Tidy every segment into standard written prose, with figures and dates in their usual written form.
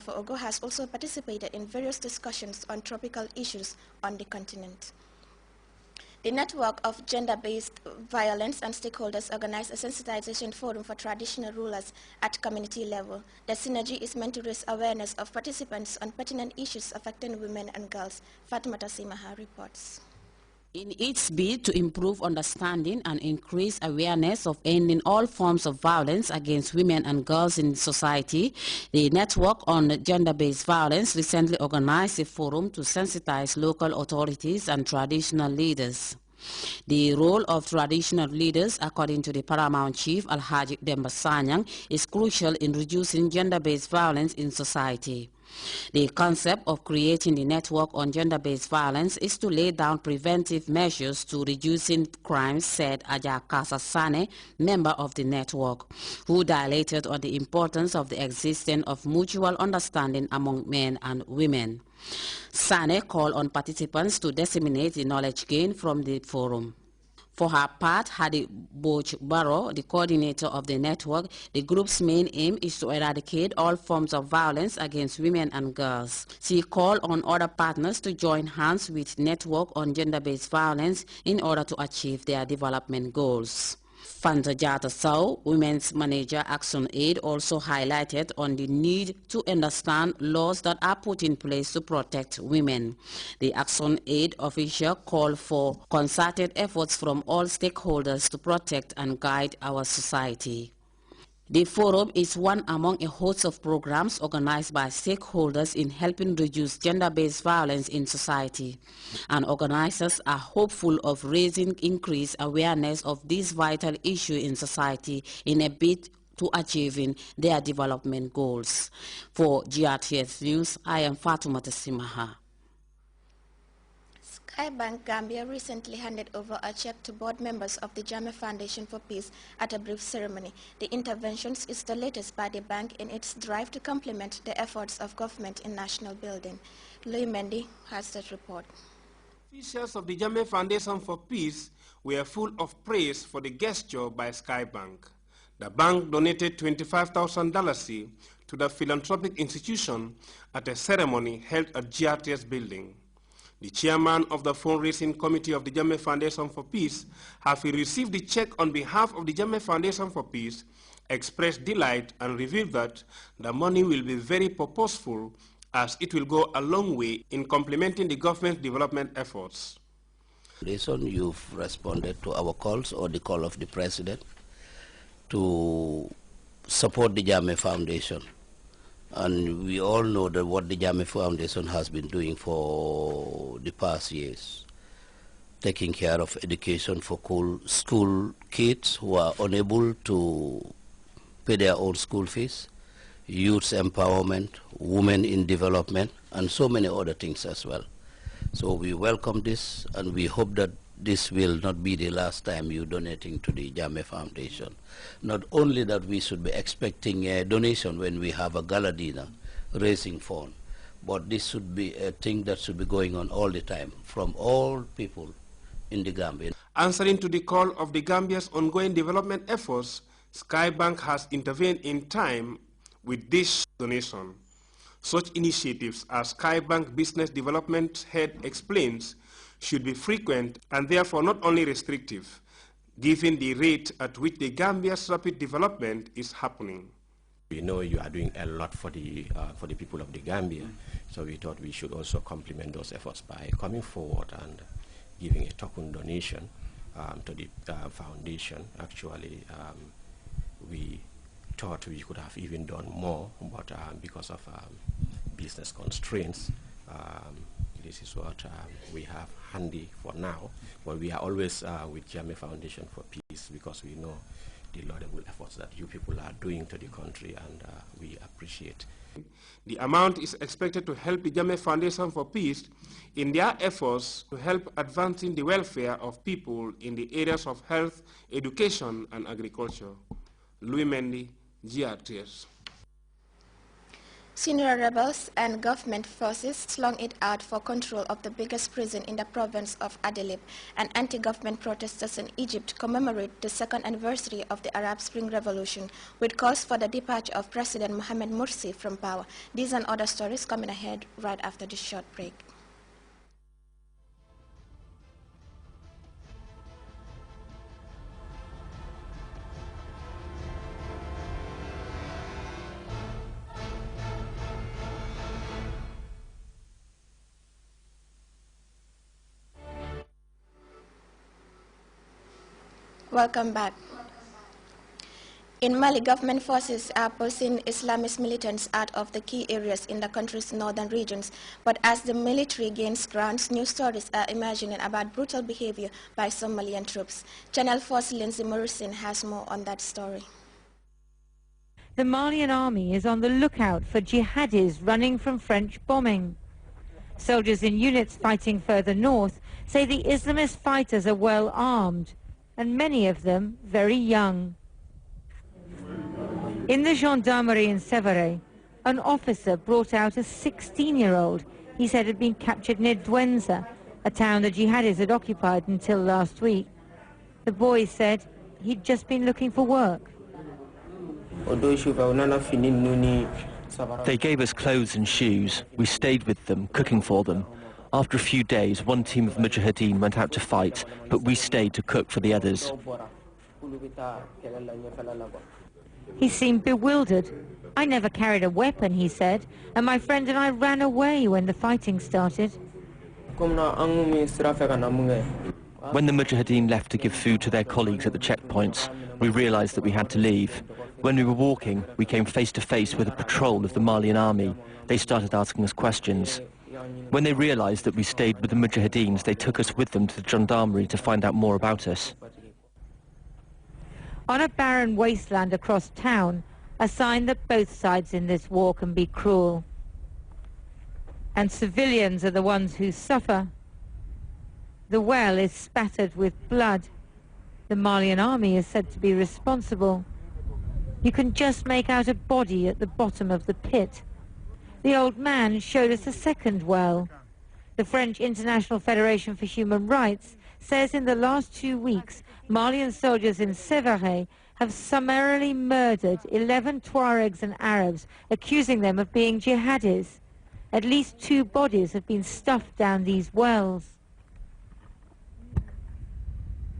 for Ogo has also participated in various discussions on tropical issues on the continent. The network of gender-based violence and stakeholders organized a sensitization forum for traditional rulers at community level. The synergy is meant to raise awareness of participants on pertinent issues affecting women and girls. Fatimata Simaha reports. In its bid to improve understanding and increase awareness of ending all forms of violence against women and girls in society, the Network on Gender-Based Violence recently organized a forum to sensitize local authorities and traditional leaders. The role of traditional leaders, according to the Paramount Chief Alhaji Demba Sanyang, is crucial in reducing gender-based violence in society. The concept of creating the Network on Gender-Based Violence is to lay down preventive measures to reducing crimes, said Aja Kasa Sane, member of the network, who dilated on the importance of the existence of mutual understanding among men and women. Sane called on participants to disseminate the knowledge gained from the forum. For her part, Hadi Boch Barrow, the coordinator of the network, the group's main aim is to eradicate all forms of violence against women and girls. She called on other partners to join hands with Network on Gender-Based Violence in order to achieve their development goals. Fanta Jata Sow, Women's Manager Action Aid, also highlighted on the need to understand laws that are put in place to protect women. The Action Aid official called for concerted efforts from all stakeholders to protect and guide our society. The forum is one among a host of programs organized by stakeholders in helping reduce gender-based violence in society, and organizers are hopeful of raising increased awareness of this vital issue in society in a bid to achieving their development goals. For GRTS News, I am Fatoumata Simaha. Bank Gambia recently handed over a check to board members of the Jammeh Foundation for Peace at a brief ceremony. The intervention is the latest by the bank in its drive to complement the efforts of government in national building. Louis Mendy has that report. Officials of the Jammeh Foundation for Peace were full of praise for the gesture by Bank. The bank donated $25,000 to the philanthropic institution at a ceremony held at GRTS building. The chairman of the fundraising committee of the Jammeh Foundation for Peace, having received the check on behalf of the Jammeh Foundation for Peace, expressed delight and revealed that the money will be very purposeful as it will go a long way in complementing the government's development efforts. You've responded to our calls or the call of the president to support the Jammeh Foundation. And we all know that what the Jammeh Foundation has been doing for the past years, taking care of education for school kids who are unable to pay their own school fees, youth empowerment, women in development, and so many other things as well. So we welcome this, and we hope that this will not be the last time you're donating to the Jammeh Foundation. Not only that we should be expecting a donation when we have a gala dinner, raising fund, but this should be a thing that should be going on all the time from all people in the Gambia. Answering to the call of the Gambia's ongoing development efforts, Bank has intervened in time with this donation. Such initiatives, as Bank Business Development Head explains, should be frequent and therefore not only restrictive, given the rate at which the Gambia's rapid development is happening. We know you are doing a lot for the people of the Gambia, so we thought we should also complement those efforts by coming forward and giving a token donation to the foundation. Actually, we thought we could have even done more, but because of business constraints, this is what we have handy for now. But we are always with Jammeh Foundation for Peace because we know the laudable efforts that you people are doing to the country, and we appreciate. The amount is expected to help the Jammeh Foundation for Peace in their efforts to help advancing the welfare of people in the areas of health, education, and agriculture. Louis Mendy, GRTS. Senior rebels and government forces slung it out for control of the biggest prison in the province of Idlib, and anti-government protesters in Egypt commemorate the second anniversary of the Arab Spring Revolution, with calls for the departure of President Mohamed Morsi from power. These and other stories coming ahead right after this short break. Welcome back. In Mali, government forces are pulsing Islamist militants out of the key areas in the country's northern regions. But as the military gains ground, new stories are emerging about brutal behavior by some Malian troops. Channel 4's Lindsay Morrison has more on that story. The Malian army is on the lookout for jihadis running from French bombing. Soldiers in units fighting further north say the Islamist fighters are well armed, and many of them very young. In the gendarmerie in Sévaré, an officer brought out a 16-year-old he said had been captured near Douenza, a town the jihadis had occupied until last week. The boy said he'd just been looking for work. They gave us clothes and shoes. We stayed with them, cooking for them. After a few days, one team of Mujahideen went out to fight, but we stayed to cook for the others. He seemed bewildered. I never carried a weapon, he said, and my friend and I ran away when the fighting started. When the Mujahideen left to give food to their colleagues at the checkpoints, we realized that we had to leave. When we were walking, we came face to face with a patrol of the Malian army. They started asking us questions. When they realized that we stayed with the Mujahideens, they took us with them to the gendarmerie to find out more about us. On a barren wasteland across town, a sign that both sides in this war can be cruel. And civilians are the ones who suffer. The well is spattered with blood. The Malian army is said to be responsible. You can just make out a body at the bottom of the pit. The old man showed us a second well. The French International Federation for Human Rights says in the last 2 weeks, Malian soldiers in Sévaré have summarily murdered 11 Tuaregs and Arabs, accusing them of being jihadis. At least 2 bodies have been stuffed down these wells.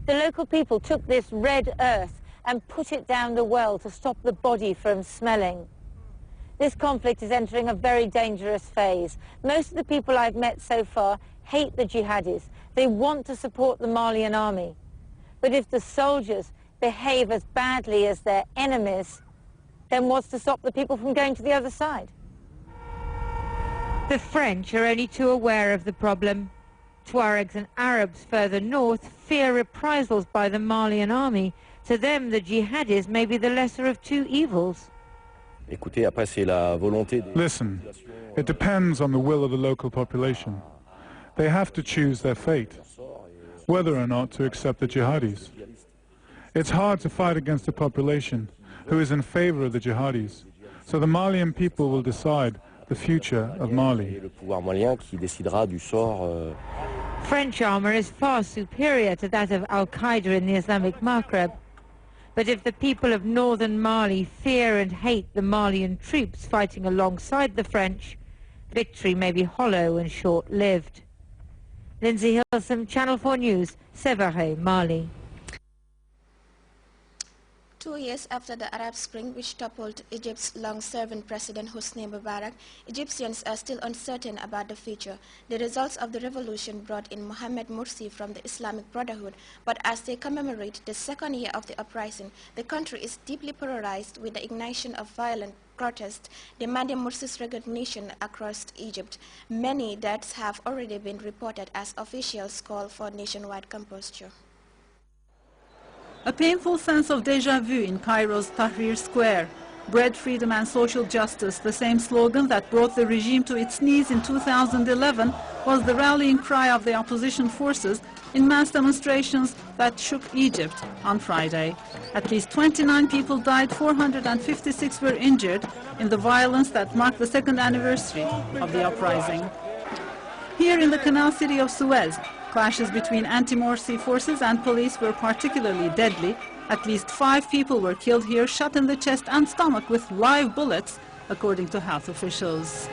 The local people took this red earth and put it down the well to stop the body from smelling. This conflict is entering a very dangerous phase. Most of the people I've met so far hate the jihadis. They want to support the Malian army. But if the soldiers behave as badly as their enemies, then what's to stop the people from going to the other side? The French are only too aware of the problem. Tuaregs and Arabs further north fear reprisals by the Malian army. To them, the jihadis may be the lesser of 2 evils. Listen, it depends on the will of the local population. They have to choose their fate, whether or not to accept the jihadis. It's hard to fight against a population who is in favor of the jihadis, so the Malian people will decide the future of Mali. French armor is far superior to that of Al-Qaeda in the Islamic Maghreb. But if the people of northern Mali fear and hate the Malian troops fighting alongside the French, victory may be hollow and short-lived. Lindsay Hilson, Channel 4 News, Sévaré, Mali. 2 years after the Arab Spring, which toppled Egypt's long-serving president Hosni Mubarak, Egyptians are still uncertain about the future. The results of the revolution brought in Mohamed Morsi from the Islamic Brotherhood, but as they commemorate the second year of the uprising, the country is deeply polarized with the ignition of violent protests demanding Morsi's recognition across Egypt. Many deaths have already been reported as officials call for nationwide composure. A painful sense of déjà vu in Cairo's Tahrir Square. Bread, freedom and social justice, the same slogan that brought the regime to its knees in 2011, was the rallying cry of the opposition forces in mass demonstrations that shook Egypt on Friday. At least 29 people died, 456 were injured in the violence that marked the second anniversary of the uprising. Here in the canal city of Suez, clashes between anti-Morsi forces and police were particularly deadly. At least 5 people were killed here, shot in the chest and stomach with live bullets, according to health officials.